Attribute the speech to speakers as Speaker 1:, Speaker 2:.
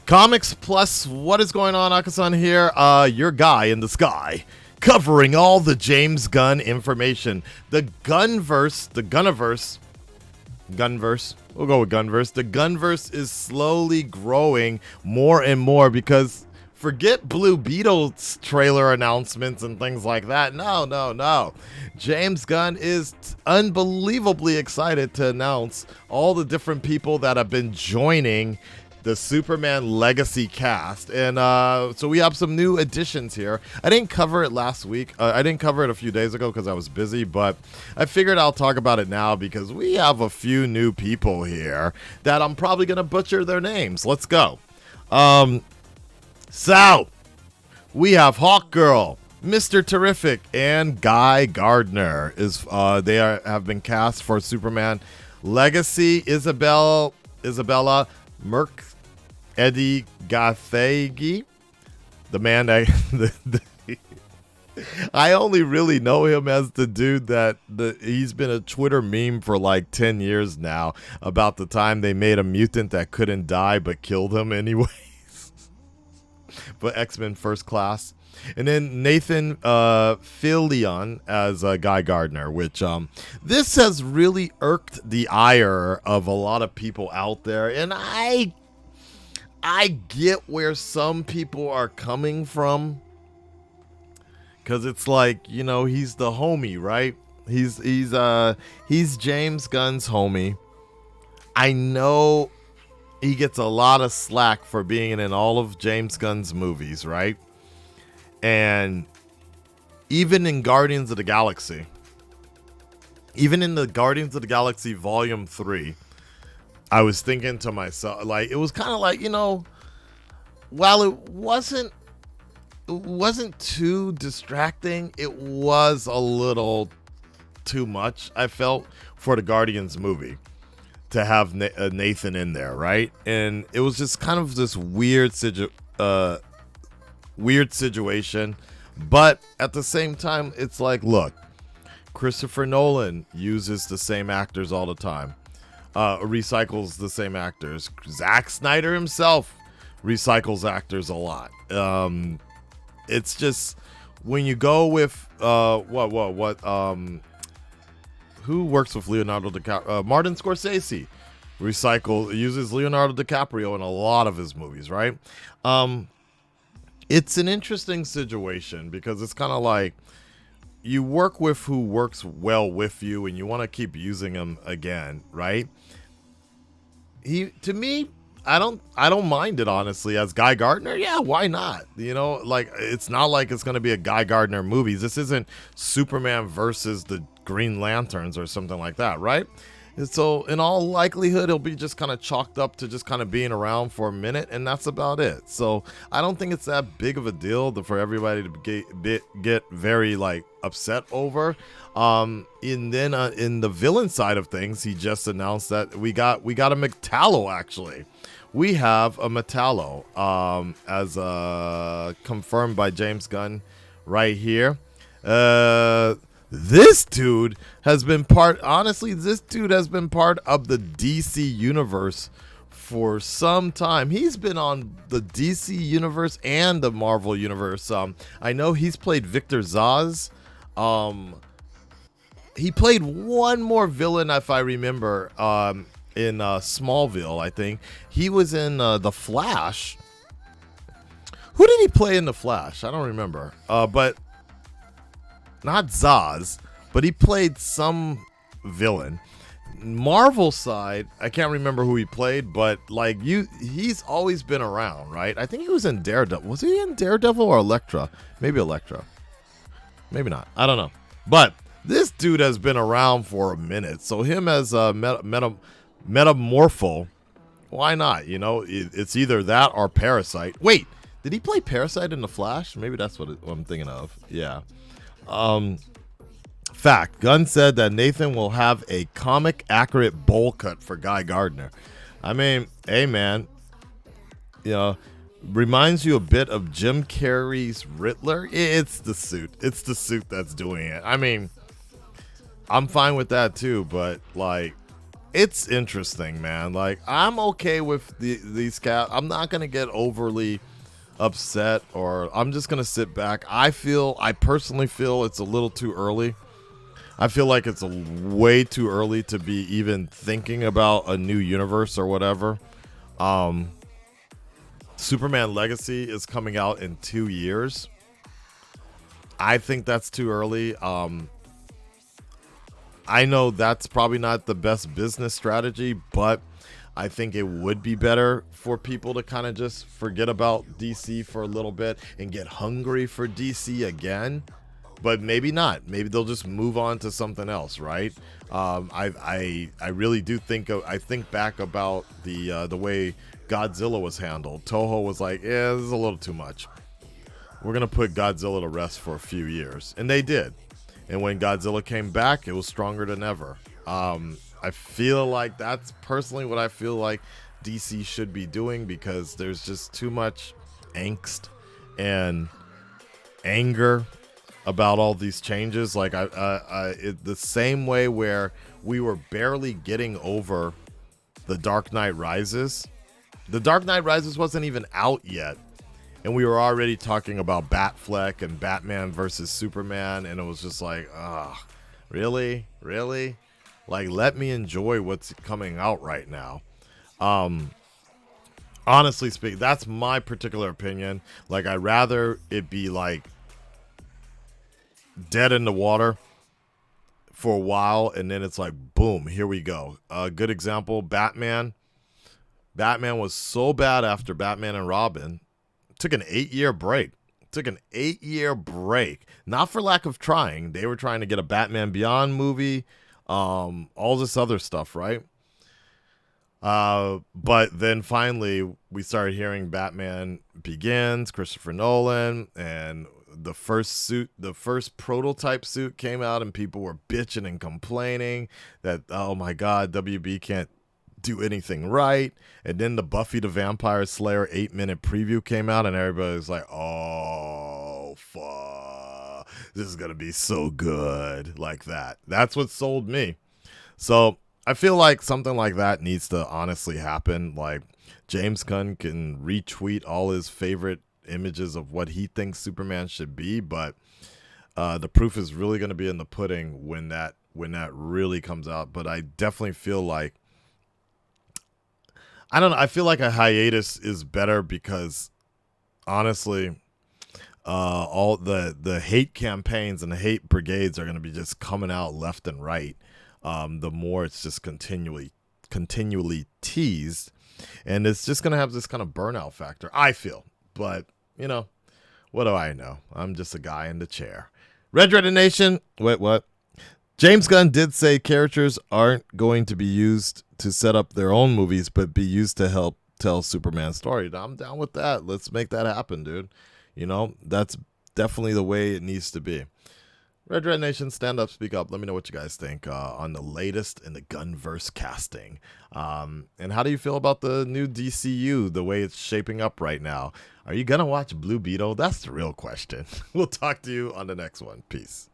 Speaker 1: Comics Plus, what is going on? Akasan here, your guy in the sky, covering all the James Gunn information. The Gunnverse, we'll go with Gunverse. The Gunnverse is slowly growing more and more because forget Blue Beetle's trailer announcements and things like that. No. James Gunn is unbelievably excited to announce all the different people that have been joining the Superman Legacy cast, and so we have some new additions here. I didn't cover it last week. I didn't cover it a few days ago because I was busy, but I figured I'll talk about it now because we have a few new people here that I'm probably going to butcher their names. Let's go. So, we have Hawkgirl, Mr. Terrific, and Guy Gardner. Have been cast for Superman Legacy. Isabella Merck, Eddie Gathegi, the man that I only really know him as the dude he's been a Twitter meme for like 10 years now about the time they made a mutant that couldn't die but killed him anyways. But X-Men First Class. And then Nathan Fillion as Guy Gardner, which this has really irked the ire of a lot of people out there. And I get where some people are coming from. Because it's like, he's the homie, right? He's James Gunn's homie. I know he gets a lot of slack for being in all of James Gunn's movies, right? And even in Guardians of the Galaxy, even in the Guardians of the Galaxy Volume 3, I was thinking to myself, like, it was kind of like, while it wasn't too distracting, it was a little too much, I felt, for the Guardians movie to have Nathan in there, right? And it was just kind of this weird situation, but at the same time, it's like, look, Christopher Nolan uses the same actors all the time, recycles the same actors. Zack Snyder himself recycles actors a lot. It's just when you go with who works with Leonardo DiCaprio? Martin Scorsese uses Leonardo DiCaprio in a lot of his movies, right? It's an interesting situation because it's kind of like you work with who works well with you and you want to keep using him again, right? To me, I don't mind it, honestly, as Guy Gardner. Yeah, why not? Like, it's not like it's going to be a Guy Gardner movie. This isn't Superman versus the Green Lanterns or something like that, right? And so in all likelihood, it'll be just kind of chalked up to just kind of being around for a minute, and that's about it. So I don't think it's that big of a deal for everybody to get very like upset over. And then in the villain side of things, he just announced that we got a Metallo. Actually, we have a Metallo as confirmed by James Gunn right here. This dude has been part of the DC universe for some time. He's been on the DC universe and the Marvel universe. I know he's played Victor Zsasz. He played one more villain, if I remember, in Smallville, I think. He was in The Flash. Who did he play in The Flash? I don't remember. But not Zaz, but he played some villain. Marvel side, I can't remember who he played, but like he's always been around, right? I think he was in Daredevil. Was he in Daredevil or Elektra? Maybe Elektra. Maybe not. I don't know. But this dude has been around for a minute. So him as a Metamorpho, why not? It's either that or Parasite. Wait, did he play Parasite in The Flash? Maybe that's what I'm thinking of. Yeah. Fact, Gunn said that Nathan will have a comic accurate bowl cut for Guy Gardner. I mean, hey man, reminds you a bit of Jim Carrey's Riddler. It's the suit that's doing it. I mean, I'm fine with that too, but like, It's interesting, man. Like, I'm okay with these cats. I'm not gonna get overly upset, or I'm just gonna sit back. I personally feel it's a little too early. I feel like it's way too early to be even thinking about a new universe or whatever. Um, Superman Legacy is coming out in 2 years. I think that's too early. I know that's probably not the best business strategy, but I think it would be better for people to kind of just forget about DC for a little bit and get hungry for DC again. But maybe not. Maybe they'll just move on to something else, right? I really do think I think back about the way Godzilla was handled. Toho was like, yeah, this is a little too much. We're gonna put Godzilla to rest for a few years, and they did. And when Godzilla came back, it was stronger than ever. I feel like that's personally what I feel like DC should be doing, because there's just too much angst and anger about all these changes. Like the same way where we were barely getting over the Dark Knight Rises. The Dark Knight Rises wasn't even out yet, and we were already talking about Batfleck and Batman versus Superman, and it was just like, really? Like, let me enjoy what's coming out right now. Honestly speaking, that's my particular opinion. Like, I'd rather it be like dead in the water for a while, and then it's like, boom, here we go. A good example, Batman. Batman was so bad after Batman and Robin. Took an 8-year break. Not for lack of trying. They were trying to get a Batman Beyond movie, all this other stuff, right? But then finally we started hearing Batman Begins, Christopher Nolan, and the first prototype suit came out, and people were bitching and complaining that, oh my God, WB can't do anything right. And then the Buffy the Vampire Slayer 8-minute preview came out, and everybody was like, oh fuck, this is gonna be so good. Like that. That's what sold me. So I feel like something like that needs to honestly happen. Like, James Gunn can retweet all his favorite images of what he thinks Superman should be, but the proof is really going to be in the pudding when that really comes out. But I definitely feel like, I don't know, I feel like a hiatus is better, because honestly, all the hate campaigns and the hate brigades are going to be just coming out left and right. The more it's just continually teased, and it's just going to have this kind of burnout factor, I feel. But, what do I know? I'm just a guy in the chair. Red Dreaded Nation. Wait, what? James Gunn did say characters aren't going to be used to set up their own movies, but be used to help tell Superman's story. I'm down with that. Let's make that happen, dude. That's definitely the way it needs to be. Red Red Nation, stand up, speak up. Let me know what you guys think on the latest in the Gunverse casting. And how do you feel about the new DCU, the way it's shaping up right now? Are you going to watch Blue Beetle? That's the real question. We'll talk to you on the next one. Peace.